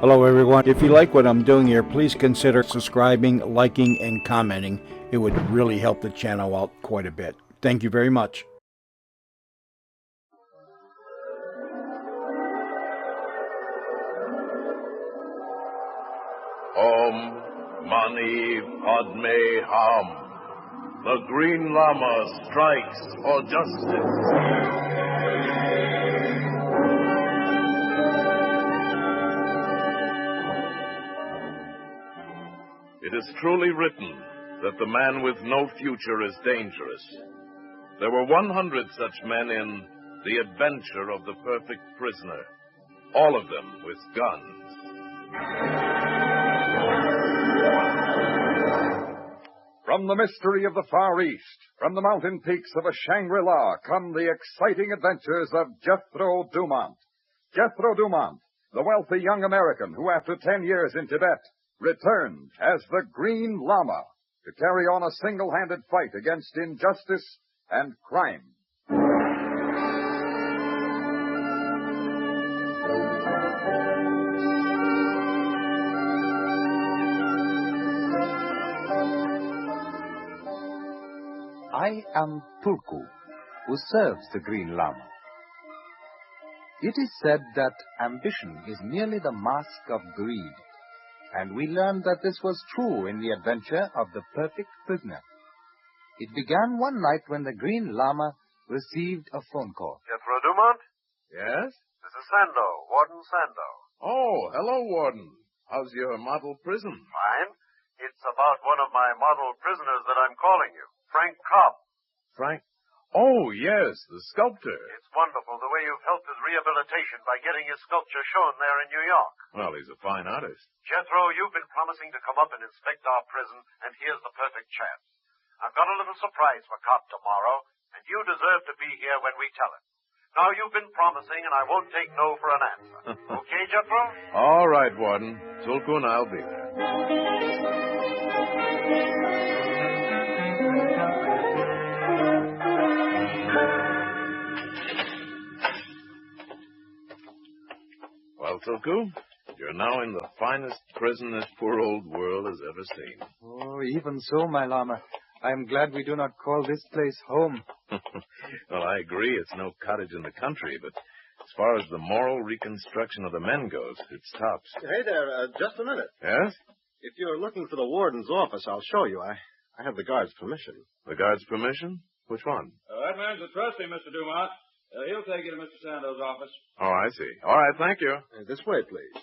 Hello, everyone. If you like what I'm doing here, please consider subscribing, liking, and commenting. It would really help the channel out quite a bit. Thank you very much. Om Mani Padme Hum. The Green Lama strikes for justice. It is truly written that the man with no future is dangerous. There were 100 such men in The Adventure of the Perfect Prisoner, all of them with guns. From the mystery of the Far East, from the mountain peaks of a Shangri-La, come the exciting adventures of Jethro Dumont. Jethro Dumont, the wealthy young American who, after 10 years in Tibet, returned as the Green Lama to carry on a single-handed fight against injustice and crime. I am Tulku, who serves the Green Lama. It is said that ambition is merely the mask of greed, and we learned that this was true in the adventure of the perfect prisoner. It began one night when the Green Lama received a phone call. Jethro Dumont? Yes? This is Sando, Warden Sando. Oh, hello, Warden. How's your model prison? Fine. It's about one of my model prisoners that I'm calling you, Frank Cobb. Frank? Oh, yes, the sculptor. It's wonderful the way you've helped his rehabilitation by getting his sculpture shown there in New York. Well, he's a fine artist. Jethro, you've been promising to come up and inspect our prison, and here's the perfect chance. I've got a little surprise for Cobb tomorrow, and you deserve to be here when we tell him. Now, you've been promising, and I won't take no for an answer. Okay, Jethro? All right, Warden. Tulku and I'll be there. Well, Tulku, you're now in the finest prison this poor old world has ever seen. Oh, even so, my Lama. I am glad we do not call this place home. Well, I agree it's no cottage in the country, but as far as the moral reconstruction of the men goes, it's tops. Hey there, just a minute. Yes? If you're looking for the warden's office, I'll show you. I have the guard's permission. The guard's permission? Which one? That man's a trustee, Mr. Dumont. He'll take you to Mr. Sando's office. Oh, I see. All right, thank you. This way, please.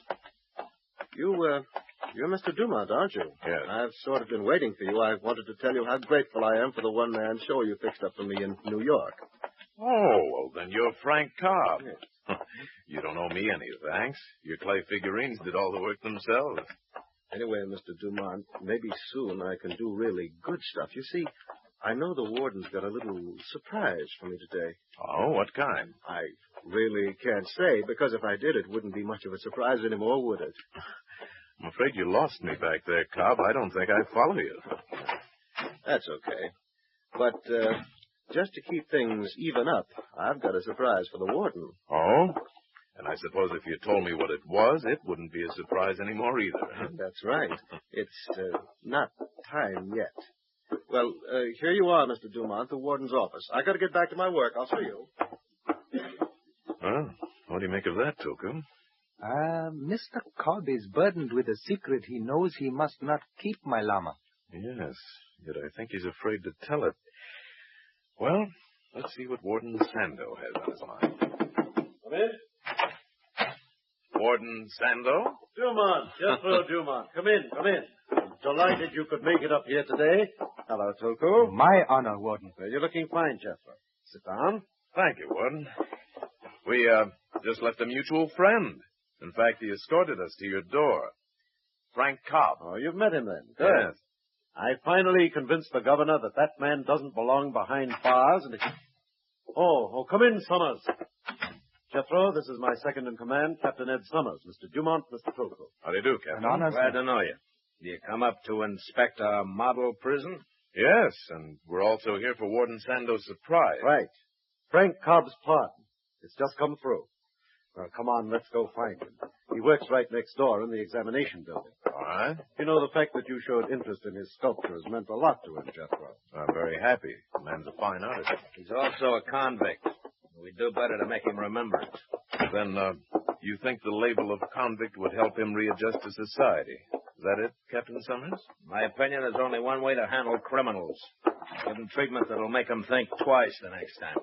You're Mr. Dumont, aren't you? Yes. I've sort of been waiting for you. I wanted to tell you how grateful I am for the one-man show you fixed up for me in New York. Oh, well, then you're Frank Cobb. Yes. You don't owe me any thanks. Your clay figurines did all the work themselves. Anyway, Mr. Dumont, maybe soon I can do really good stuff. You see, I know the warden's got a little surprise for me today. Oh, what kind? I really can't say, because if I did, it wouldn't be much of a surprise anymore, would it? I'm afraid you lost me back there, Cobb. I don't think I follow you. That's okay. But just to keep things even up, I've got a surprise for the warden. Oh? And I suppose if you told me what it was, it wouldn't be a surprise anymore either. That's right. It's not time yet. Well, here you are, Mr. Dumont, the warden's office. I got to get back to my work. I'll see you. Well, what do you make of that, Tulku? Mr. Cobb is burdened with a secret he knows he must not keep, my Lama. Yes, yet I think he's afraid to tell it. Well, let's see what Warden Sando has on his mind. Come in. Warden Sando? Dumont, Jethro Dumont. Come in, come in. Delighted you could make it up here today. Hello, Tulku. My honor, Warden. Well, you're looking fine, Jethro. Sit down. Thank you, Warden. We, just left a mutual friend. In fact, he escorted us to your door. Frank Cobb. Oh, you've met him then. Good. Yes. I finally convinced the governor that man doesn't belong behind bars. And Oh, come in, Summers. Jethro, this is my second in command, Captain Ed Summers. Mr. Dumont, Mr. Tulku. How do you do, Captain? An honor, Glad to know you. Do you come up to inspect our model prison? Yes, and we're also here for Warden Sando's surprise. Right. Frank Cobb's pardon. It's just come through. Well, come on, let's go find him. He works right next door in the examination building. All right. You know, the fact that you showed interest in his sculpture has meant a lot to him, Jethro. I'm very happy. The man's a fine artist. He's also a convict. We'd do better to make him remember it. Then, you think the label of convict would help him readjust to society? Is that it, Captain Summers? In my opinion, there's only one way to handle criminals. Give them treatment that'll make them think twice the next time.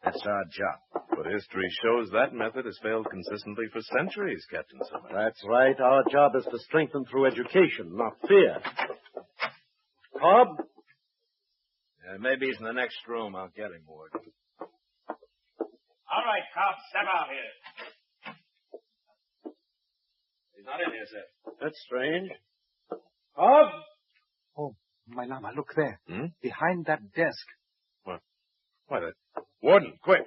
That's our job. But history shows that method has failed consistently for centuries, Captain Summers. That's right. Our job is to strengthen through education, not fear. Cobb? Maybe he's in the next room. I'll get him, Ward. All right, Cobb, step out here. He's not in here, sir. That's strange. Cobb? Oh, my Lama, look there. Hmm? Behind that desk. Why, that... Warden, quick!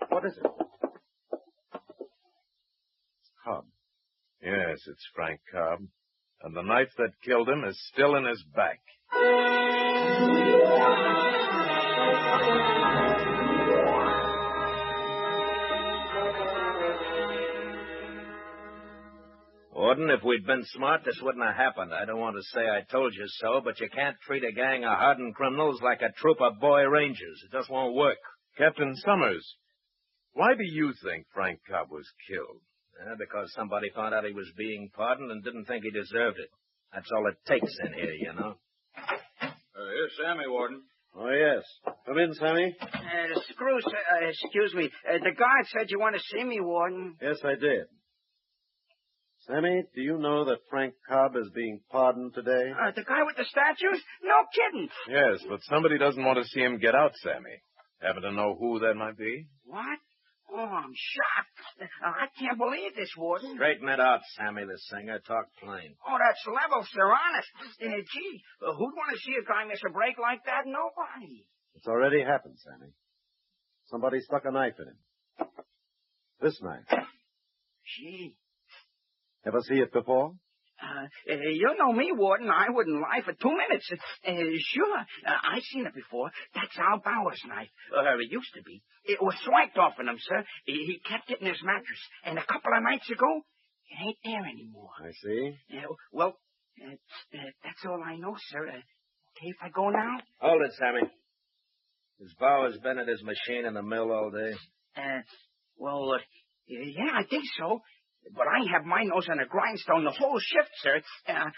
What is it? Cobb. Yes, it's Frank Cobb. And the knife that killed him is still in his back. Warden, if we'd been smart, this wouldn't have happened. I don't want to say I told you so, but you can't treat a gang of hardened criminals like a troop of boy rangers. It just won't work. Captain Summers, why do you think Frank Cobb was killed? Because somebody found out he was being pardoned and didn't think he deserved it. That's all it takes in here, you know. Here's Sammy, Warden. Oh, yes. Come in, Sammy. Excuse me. The guard said you want to see me, Warden. Yes, I did. Sammy, do you know that Frank Cobb is being pardoned today? The guy with the statues? No kidding. Yes, but somebody doesn't want to see him get out, Sammy. Happen to know who that might be? What? Oh, I'm shocked. I can't believe this, Warden. Straighten it out, Sammy the singer. Talk plain. Oh, that's level, sir, honest. Gee, who'd want to see a guy miss a break like that? Nobody. It's already happened, Sammy. Somebody stuck a knife in him. This knife. Gee. Ever see it before? You know me, Warden. I wouldn't lie for 2 minutes. Sure. I've seen it before. That's Al Bauer's knife. It used to be. It was swiped off of him, sir. He kept it in his mattress. And a couple of nights ago, it ain't there anymore. I see. That's all I know, sir. Okay if I go now? Hold it, Sammy. Has Bowers been at his machine in the mill all day? Yeah, I think so. But I have my nose on a grindstone the whole shift, sir. I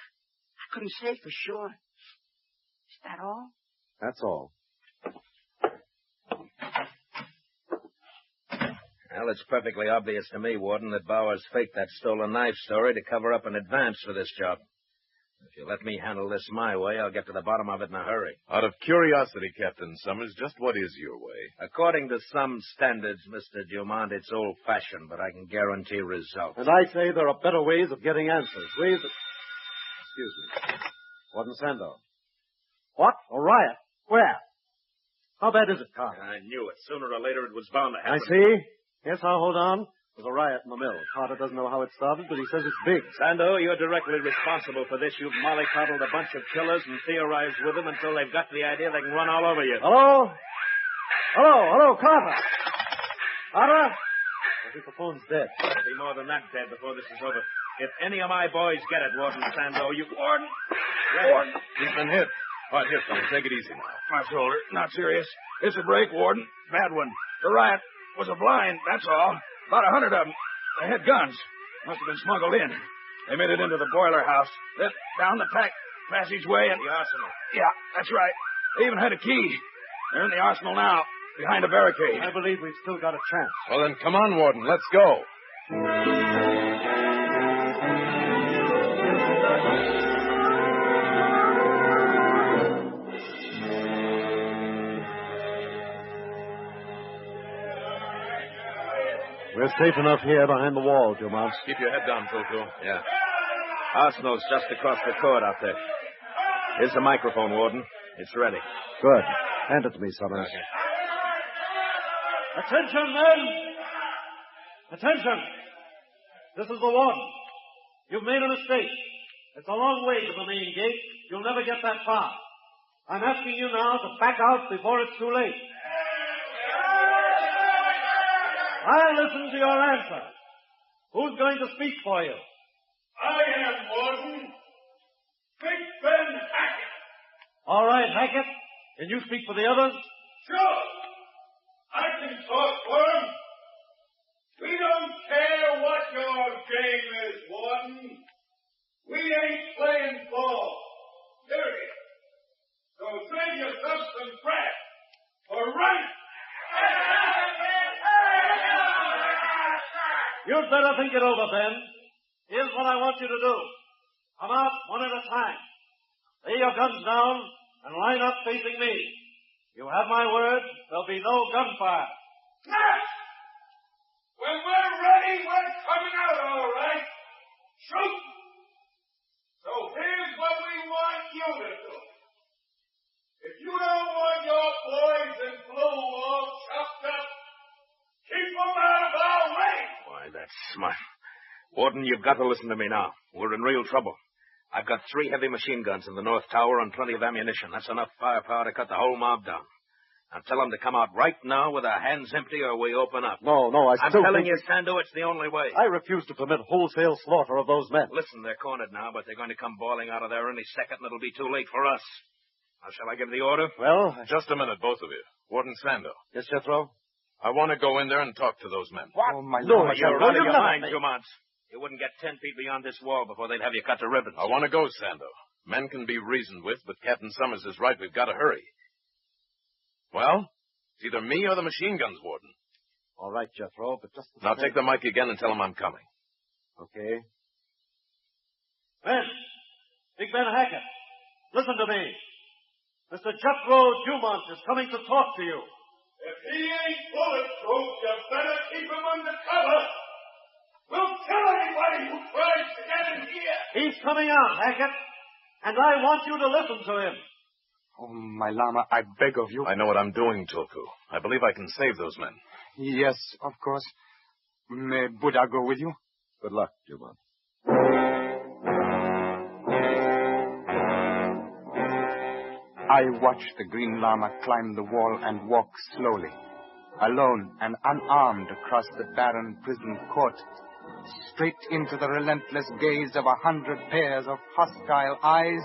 couldn't say for sure. Is that all? That's all. Well, it's perfectly obvious to me, Warden, that Bowers faked that stolen knife story to cover up in advance for this job. If you let me handle this my way, I'll get to the bottom of it in a hurry. Out of curiosity, Captain Summers, just what is your way? According to some standards, Mr. Dumont, it's old-fashioned, but I can guarantee results. And I say there are better ways of getting answers. Ways that... Excuse me. Warden Sando. What? A riot? Where? How bad is it, Carter? I knew it. Sooner or later it was bound to happen. I see. Yes, I'll hold on. There's a riot in the mill. Carter doesn't know how it started, but he says it's big. Sando, you're directly responsible for this. You've mollycoddled a bunch of killers and theorized with them until they've got the idea they can run all over you. Hello? Hello, Carter. Carter? I think the phone's dead. It'll be more than that dead before this is over. If any of my boys get it, Warden Sando, you... Warden! Warden! He's been hit. All right, here, fellas, take it easy. My shoulder. Not serious. It's a break, Warden. Bad one. The riot was a blind, that's all. About 100 of them. They had guns. Must have been smuggled in. They made it into the boiler house. Then down the passageway and... The arsenal. Yeah, that's right. They even had a key. They're in the arsenal now, behind a barricade. I believe we've still got a chance. Well, then come on, Warden. Let's go. We're safe enough here behind the wall, Dumont. Keep your head down, Tulku. Yeah. Arsenal's just across the court out there. Here's the microphone, Warden. It's ready. Good. Hand it to me, Summers. Okay. Attention, men! Attention! This is the warden. You've made a mistake. It's a long way to the main gate. You'll never get that far. I'm asking you now to back out before it's too late. I'll listen to your answer. Who's going to speak for you? I am, Warden. Big Ben Hackett. All right, Hackett. Can you speak for the others? Sure. I can talk for him. We don't care what your game is, Warden. We ain't playing ball. Period. So save yourself some crap. For right. You'd better think it over, Ben. Here's what I want you to do. Come out one at a time. Lay your guns down and line up facing me. You have my word, there'll be no gunfire. Yes! When we're ready, we're coming out all right. Shoot! So here's what we want you to do. If you don't want your boys in blue all chopped up, keep them out of our way. Why, that's smart. Warden, you've got to listen to me now. We're in real trouble. I've got 3 heavy machine guns in the North Tower and plenty of ammunition. That's enough firepower to cut the whole mob down. Now tell them to come out right now with their hands empty or we open up. No, I'm telling you, Sandu, it's the only way. I refuse to permit wholesale slaughter of those men. Listen, they're cornered now, but they're going to come bawling out of there any second, and it'll be too late for us. Now, shall I give the order? Well, Just a minute, both of you. Warden Sandu, yes, Jethro? I want to go in there and talk to those men. What? Oh, my No, Lord. You're out of your not. mind, Dumont. You wouldn't get 10 feet beyond this wall before they'd have you cut to ribbons. I want to go, Sandu. Men can be reasoned with, but Captain Summers is right. We've got to hurry. Well, it's either me or the machine guns, Warden. All right, Jethro, but just... Now take the mic again and tell them I'm coming. Okay. Ben! Big Ben Hackett, listen to me. Mr. Jethro Dumont is coming to talk to you. If he ain't bulletproof, you better keep him under cover. We'll kill anybody who tries to get in here. He's coming out, Hackett, and I want you to listen to him. Oh, my Lama, I beg of you. I know what I'm doing, Tulku. I believe I can save those men. Yes, of course. May Buddha go with you? Good luck, Dumont. I watched the Green Lama climb the wall and walk slowly, alone and unarmed across the barren prison court, straight into the relentless gaze of 100 pairs of hostile eyes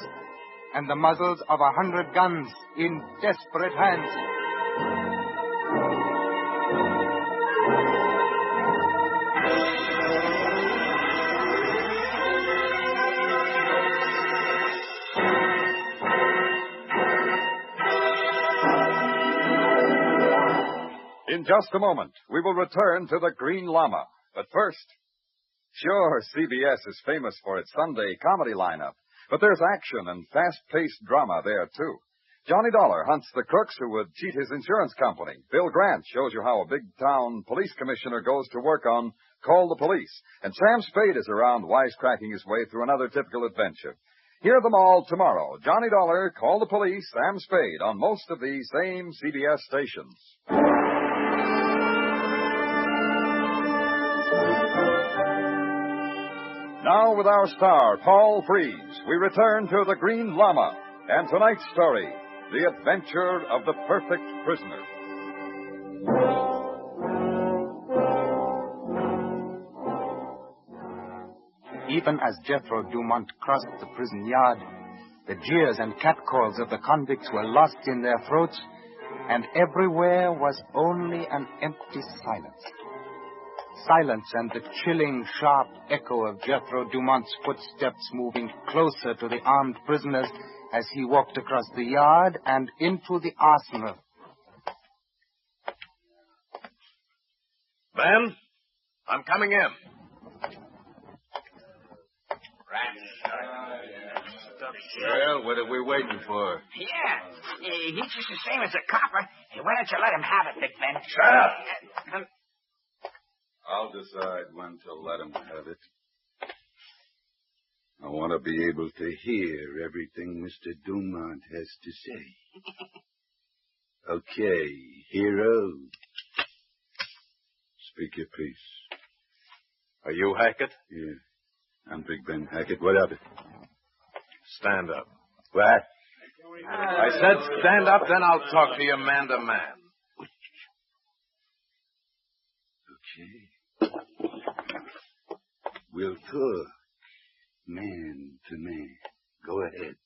and the muzzles of 100 guns in desperate hands. In just a moment, we will return to the Green Llama. But first, sure, CBS is famous for its Sunday comedy lineup, but there's action and fast-paced drama there, too. Johnny Dollar hunts the crooks who would cheat his insurance company. Bill Grant shows you how a big-town police commissioner goes to work on Call the Police. And Sam Spade is around wisecracking his way through another typical adventure. Hear them all tomorrow. Johnny Dollar, Call the Police, Sam Spade on most of these same CBS stations. Now, with our star, Paul Frees, we return to the Green Llama and tonight's story, The Adventure of the Perfect Prisoner. Even as Jethro Dumont crossed the prison yard, the jeers and catcalls of the convicts were lost in their throats, and everywhere was only an empty silence. Silence and the chilling, sharp echo of Jethro Dumont's footsteps moving closer to the armed prisoners as he walked across the yard and into the arsenal. Ben, I'm coming in. Well, what are we waiting for? Yeah, he's just the same as a copper. Hey, why don't you let him have it, Big Ben? Shut up! I'll decide when to let him have it. I want to be able to hear everything Mr. Dumont has to say. Okay, hero. Speak your piece. Are you Hackett? Yeah, I'm Big Ben Hackett. What of it? Stand up. What? I said stand up, then I'll talk to you man to man. Okay. We'll talk. Man to man. Go ahead.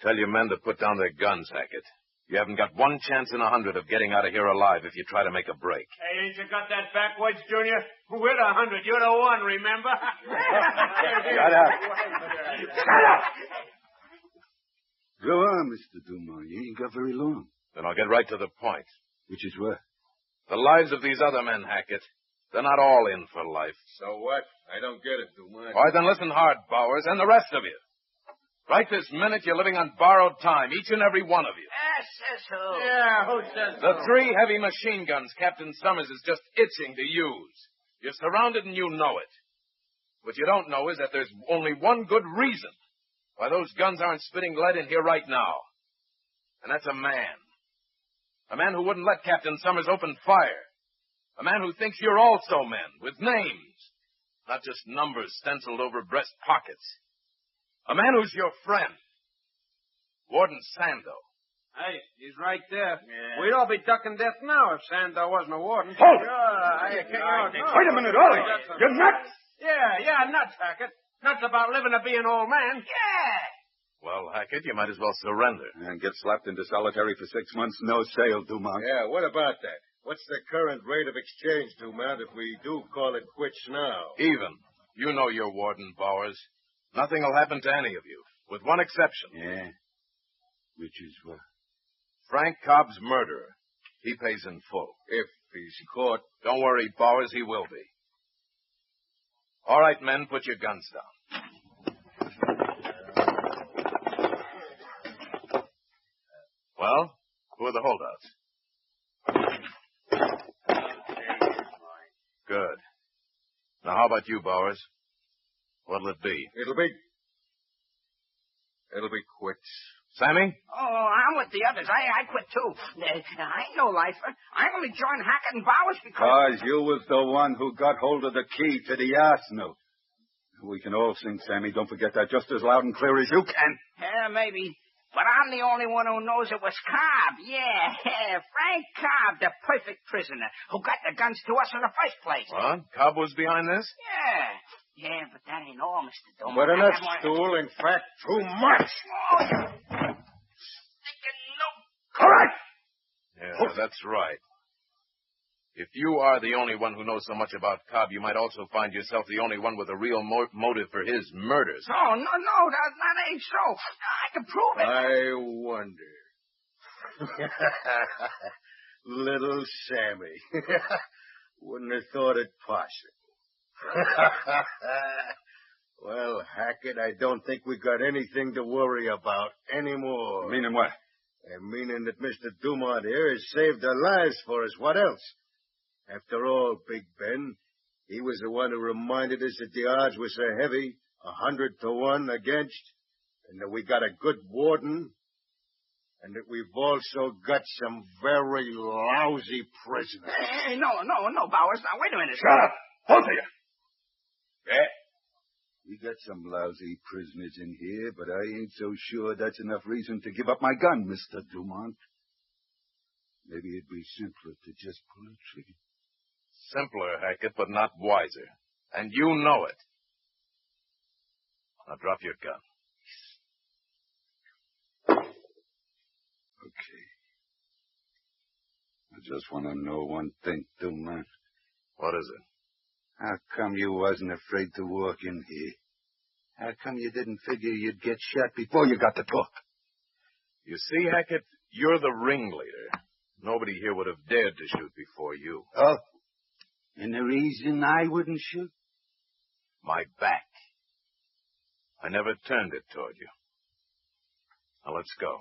Tell your men to put down their guns, Hackett. You haven't got one chance in 100 of getting out of here alive if you try to make a break. Hey, ain't you got that backwards, Junior? We're the 100. You're the one, remember? Shut up. Shut up! Go on, Mr. Dumont. You ain't got very long. Then I'll get right to the point. Which is what? The lives of these other men, Hackett. They're not all in for life. So what? I don't get it, Dumont. All right, then listen hard, Bowers, and the rest of you. Right this minute, you're living on borrowed time, each and every one of you. Says who? Yeah, who says The 3 heavy machine guns Captain Summers is just itching to use. You're surrounded and you know it. What you don't know is that there's only one good reason why those guns aren't spitting lead in here right now. And that's a man. A man who wouldn't let Captain Summers open fire. A man who thinks you're also men, with names, not just numbers stenciled over breast pockets. A man who's your friend. Warden Sando. Hey, he's right there. Yeah. We'd all be ducking death now if Sando wasn't a warden. Hold it! Wait a minute, Ollie! You're nuts! Yeah, nuts, Hackett. Nuts about living to be an old man. Yeah. Well, Hackett, you might as well surrender. And get slapped into solitary for 6 months, no sale, Dumont. Yeah, what about that? What's the current rate of exchange, Dumont, if we do call it quits now? Even. You know your warden, Bowers. Nothing will happen to any of you, with one exception. Yeah? Which is what? Frank Cobb's murderer. He pays in full. If he's caught. Don't worry, Bowers, he will be. All right, men, put your guns down. Well, who are the holdouts? Good. Now, how about you, Bowers? What'll it be? It'll be quits. Sammy? Oh, I'm with the others. I quit, too. I ain't no lifer. I only joined Hackett and Bowers because... You was the one who got hold of the key to the arsenal. We can all sing, Sammy. Don't forget that just as loud and clear as you can. Yeah, maybe. But I'm the only one who knows it was Cobb. Yeah, Frank Cobb, the perfect prisoner, who got the guns to us in the first place. What? Cobb was behind this? Yeah, but that ain't all, Mr. Dumont. But enough, Stool. In fact, too much. Oh, thinking no... Correct! Yeah, that's right. If you are the only one who knows so much about Cobb, you might also find yourself the only one with a real motive for his murders. No, that ain't so. I can prove it. I wonder. Little Sammy. Wouldn't have thought it possible. Well, Hackett, I don't think we got anything to worry about anymore. Meaning what? Meaning that Mr. Dumont here has saved our lives for us. What else? After all, Big Ben, he was the one who reminded us that the odds were so heavy, 100 to 1 against, and that we got a good warden, and that we've also got some very lousy prisoners. Hey, no, Bowers. Now, wait a minute. Shut up! Both of you! Yeah? We got some lousy prisoners in here, but I ain't so sure that's enough reason to give up my gun, Mr. Dumont. Maybe it'd be simpler to just pull the trigger. Simpler, Hackett, but not wiser. And you know it. Now drop your gun. Okay. I just want to know one thing, Dumont. What is it? How come you wasn't afraid to walk in here? How come you didn't figure you'd get shot before you got to talk? You see, Hackett, you're the ringleader. Nobody here would have dared to shoot before you. Oh? And the reason I wouldn't shoot? My back. I never turned it toward you. Now let's go.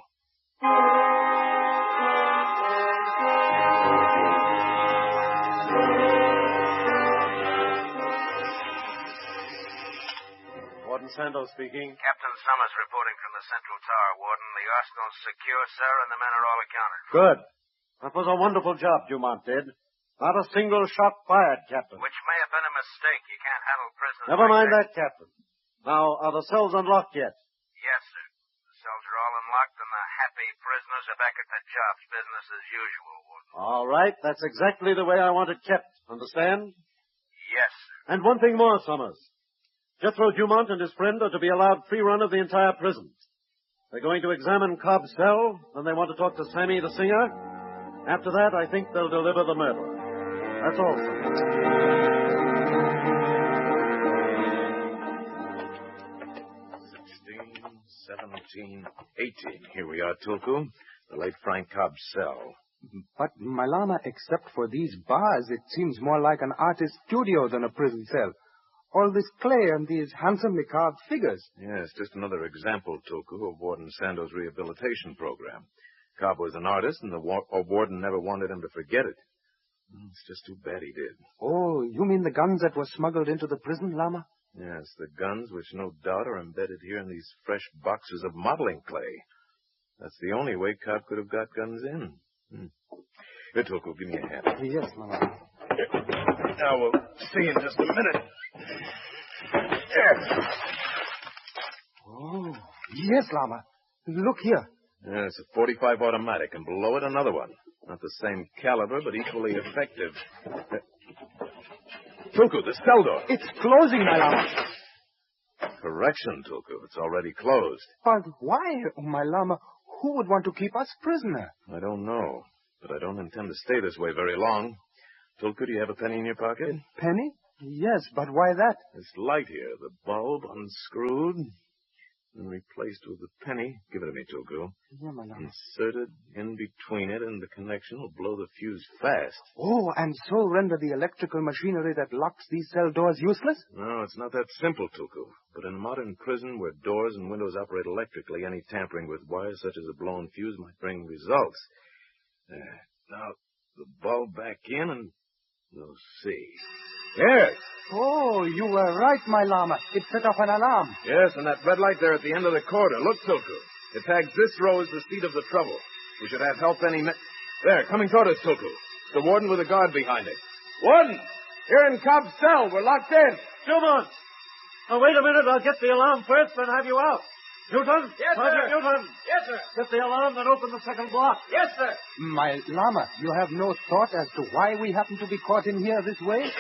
Warden Sando speaking. Captain Summers reporting from the Central Tower, Warden. The arsenal's secure, sir, and the men are all accounted for. Good. That was a wonderful job Dumont did. Not a single shot fired, Captain. Which may have been a mistake. You can't handle prisoners. Never like mind that, Captain. Now, are the cells unlocked yet? Yes, sir. The cells are all unlocked, and the happy prisoners are back at their jobs. Business as usual, Warden. All right. That's exactly the way I want it kept. Understand? Yes, sir. And one thing more, Summers. Jethro Dumont and his friend are to be allowed free run of the entire prison. They're going to examine Cobb's cell, then they want to talk to Sammy the singer. After that, I think they'll deliver the murderer. That's all, sir. 17, 18. Here we are, Tulku. The late Frank Cobb's cell. But, my Lama, except for these bars, it seems more like an artist's studio than a prison cell. All this clay and these handsomely carved figures. Yes, just another example, Tulku, of Warden Sando's rehabilitation program. Cobb was an artist, and the warden never wanted him to forget it. It's just too bad he did. Oh, you mean the guns that were smuggled into the prison, Lama? Yes, the guns, which no doubt are embedded here in these fresh boxes of modeling clay. That's the only way Cobb could have got guns in. Here, Tulku, give me a hand. Yes, Lama. Now, we'll see in just a minute. There. Oh, yes, Lama. Look here. Yeah, it's a 45 automatic, and below it another one. Not the same caliber, but equally effective. Tulku, the cell door. It's closing, my Lama. Correction, Tulku. It's already closed. But why, my Lama? Who would want to keep us prisoner? I don't know, but I don't intend to stay this way very long. Tulku, do you have a penny in your pocket? A penny? Yes, but why that? This light here, the bulb unscrewed and replaced with a penny. Give it to me, Tulku. Yeah, my Lama. Inserted in between it, and the connection will blow the fuse fast. Oh, and so render the electrical machinery that locks these cell doors useless? No, it's not that simple, Tulku. But in a modern prison where doors and windows operate electrically, any tampering with wires such as a blown fuse might bring results. Now, the bulb back in, and we'll see. Yes. Oh, you were right, my Lama. It set off an alarm. Yes, and that red light there at the end of the corridor. Look, Tulku. It tags this row as the seat of the trouble. We should have help any minute. There, coming toward us, Tulku. The warden with a guard behind him. Warden! Here in Cobb's cell. We're locked in. Dumont! Oh, wait a minute. I'll get the alarm first, then have you out. Newton? Yes, Sergeant sir. Newton! Yes, sir. Get the alarm, then open the second block. Yes, sir. My Lama, you have no thought as to why we happen to be caught in here this way?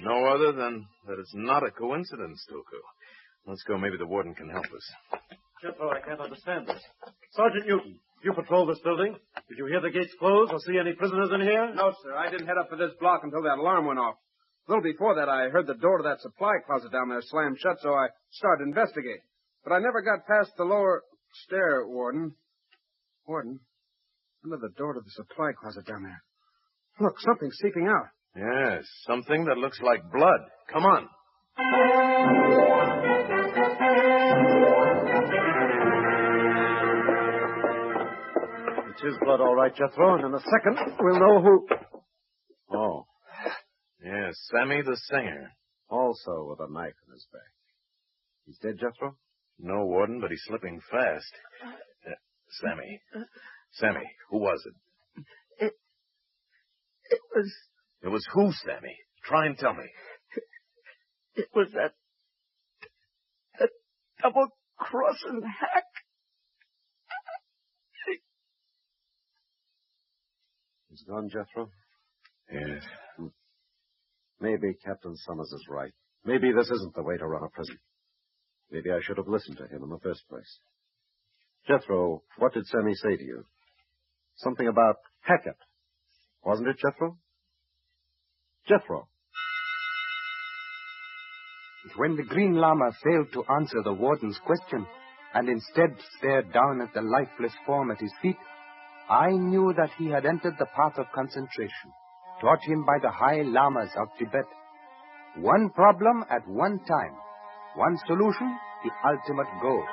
No other than that it's not a coincidence, Tulku. Let's go. Maybe the warden can help us. Jethro, I can't understand this. Sergeant Newton, you patrol this building. Did you hear the gates close or see any prisoners in here? No, sir. I didn't head up for this block until that alarm went off. A little before that, I heard the door to that supply closet down there slam shut, so I started to investigate. But I never got past the lower stair, Warden. Warden, under the door to the supply closet down there. Look, something's seeping out. Yes, something that looks like blood. Come on. It's his blood, all right, Jethro, and in a second we'll know who... Oh. Yes, Sammy the singer. Also with a knife in his back. He's dead, Jethro? No, Warden, but he's slipping fast. Sammy, who was it? It was... It was who, Sammy? Try and tell me. It was that double-crossing hack. He's gone, Jethro? Yes. Maybe Captain Summers is right. Maybe this isn't the way to run a prison. Maybe I should have listened to him in the first place. Jethro, what did Sammy say to you? Something about Hackett. Wasn't it, Jethro? Jethro. When the Green Lama failed to answer the warden's question and instead stared down at the lifeless form at his feet, I knew that he had entered the path of concentration, taught him by the high lamas of Tibet. One problem at one time, one solution, the ultimate goal.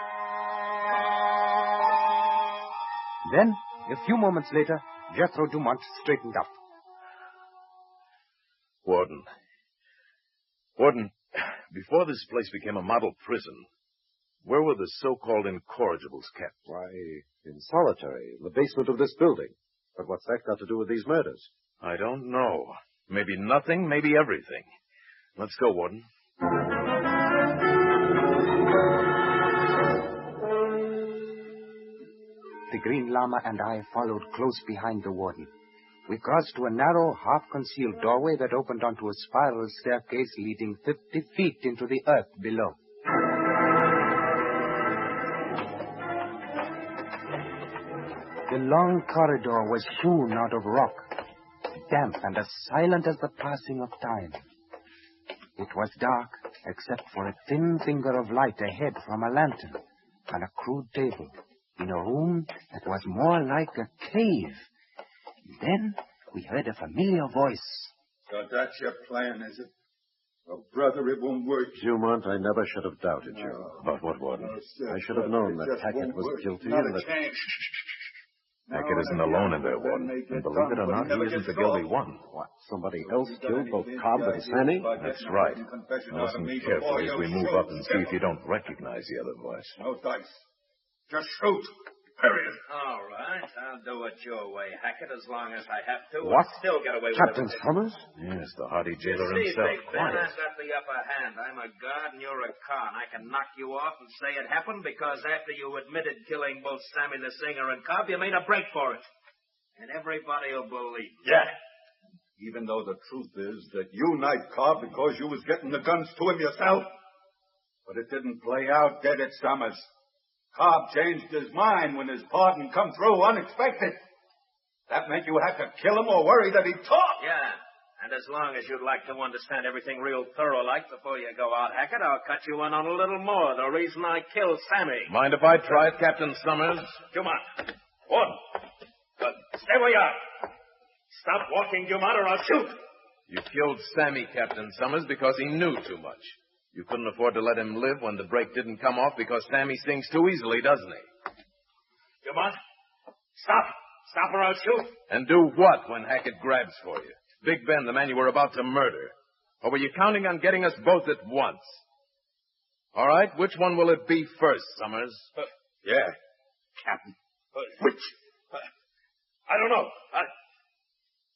Then, a few moments later, Jethro Dumont straightened up. Warden, before this place became a model prison, where were the so-called incorrigibles kept? Why, in solitary, in the basement of this building. But what's that got to do with these murders? I don't know. Maybe nothing, maybe everything. Let's go, Warden. The Green Lama and I followed close behind the warden. We crossed to a narrow, half-concealed doorway that opened onto a spiral staircase leading 50 feet into the earth below. The long corridor was hewn out of rock, damp and as silent as the passing of time. It was dark, except for a thin finger of light ahead from a lantern and a crude table, in a room that was more like a cave. Then we heard a familiar voice. So that's your plan, is it? Oh, brother, it won't work. Dumont, I never should have doubted you. No. About what, Warden? No, sir, I should have known that just Hackett won't was work. guilty Not and a that... chance. Hackett isn't alone in there, Warden. And believe it or not, he isn't the guilty one. What, somebody else killed both Cobb and Sammy? That's right. Now listen carefully as we move up and see if you don't recognize the other voice. No dice. Just shoot. Period. All right, I'll do it your way, Hackett, as long as I have to. What? I'll still get away with Captain everything. Summers? Yes, the hardy jailer See, himself. Big Ben, Quiet. I've got the upper hand. I'm a guard and you're a con. I can knock you off and say it happened because after you admitted killing both Sammy the Singer and Cobb, you made a break for it. And everybody will believe you. Yeah. Even though the truth is that you knifed Cobb because you was getting the guns to him yourself. But it didn't play out, did it, Summers? Cobb changed his mind when his pardon come through unexpected. That meant you had to kill him or worry that he'd talk. Yeah. And as long as you'd like to understand everything real thorough like before you go out, Hackett, I'll cut you in on a little more. The reason I killed Sammy. Mind if I try it, Captain Summers? Dumont. One. Stay where you are. Stop walking, Dumont, or I'll shoot. You killed Sammy, Captain Summers, because he knew too much. You couldn't afford to let him live when the break didn't come off because Sammy sings too easily, doesn't he? Dumont, stop. Stop or I'll shoot. And do what when Hackett grabs for you? Big Ben, the man you were about to murder. Or were you counting on getting us both at once? All right, which one will it be first, Summers? Yeah, Captain. Which? I don't know.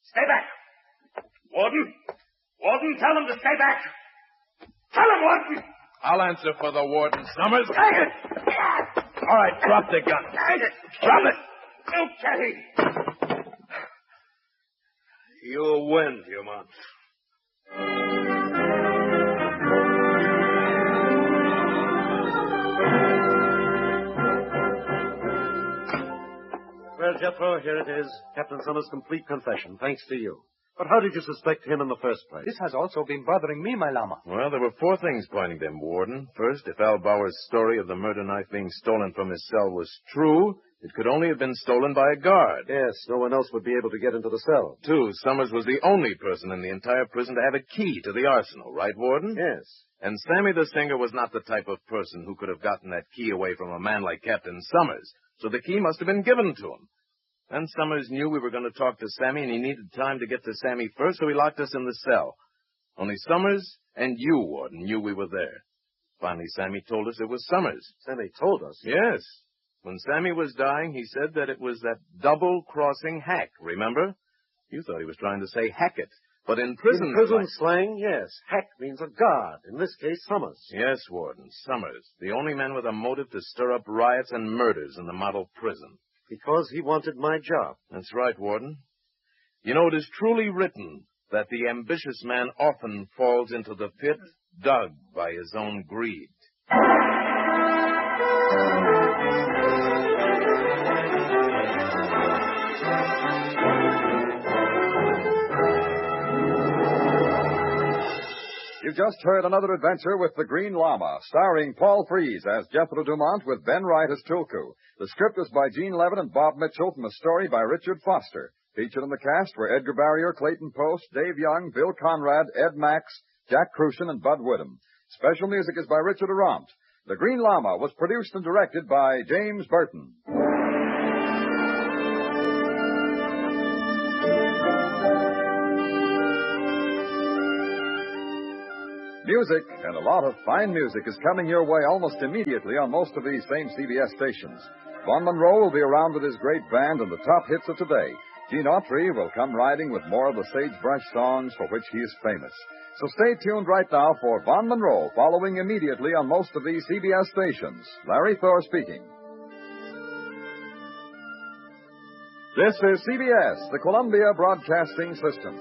Stay back. Warden. Warden, tell him to stay back. Tell him, Warden. I'll answer for the warden, Summers. All right, drop the gun. Drop it. Okay. You'll win, Dumont. Well, Jethro, here it is. Captain Summers' complete confession, thanks to you. But how did you suspect him in the first place? This has also been bothering me, my Lama. Well, there were 4 things pointing to him, Warden. First, if Al Bauer's story of the murder knife being stolen from his cell was true, it could only have been stolen by a guard. Yes, no one else would be able to get into the cell. 2, Summers was the only person in the entire prison to have a key to the arsenal, right, Warden? Yes. And Sammy the Singer was not the type of person who could have gotten that key away from a man like Captain Summers, so the key must have been given to him. And Summers knew we were going to talk to Sammy, and he needed time to get to Sammy first, so he locked us in the cell. Only Summers and you, Warden, knew we were there. Finally, Sammy told us it was Summers. Sammy told us? Yes. When Sammy was dying, he said that it was that double-crossing hack, remember? You thought he was trying to say Hackett. But in prison... slang, yes. Hack means a guard. In this case, Summers. Yes, Warden, Summers. The only man with a motive to stir up riots and murders in the model prison. Because he wanted my job. That's right, Warden. You know, it is truly written that the ambitious man often falls into the pit dug by his own greed. You just heard another adventure with the Green Llama, starring Paul Frees as Jethro Dumont with Ben Wright as Tulku. The script was by Gene Levitt and Bob Mitchell from a story by Richard Foster. Featured in the cast were Edgar Barrier, Clayton Post, Dave Young, Bill Conrad, Ed Max, Jack Crucian, and Bud Woodham. Special music is by Richard Arant. The Green Llama was produced and directed by James Burton. Music, and a lot of fine music, is coming your way almost immediately on most of these same CBS stations. Von Monroe will be around with his great band and the top hits of today. Gene Autry will come riding with more of the sagebrush songs for which he is famous. So stay tuned right now for Von Monroe, following immediately on most of these CBS stations. Larry Thor speaking. This is CBS, the Columbia Broadcasting System.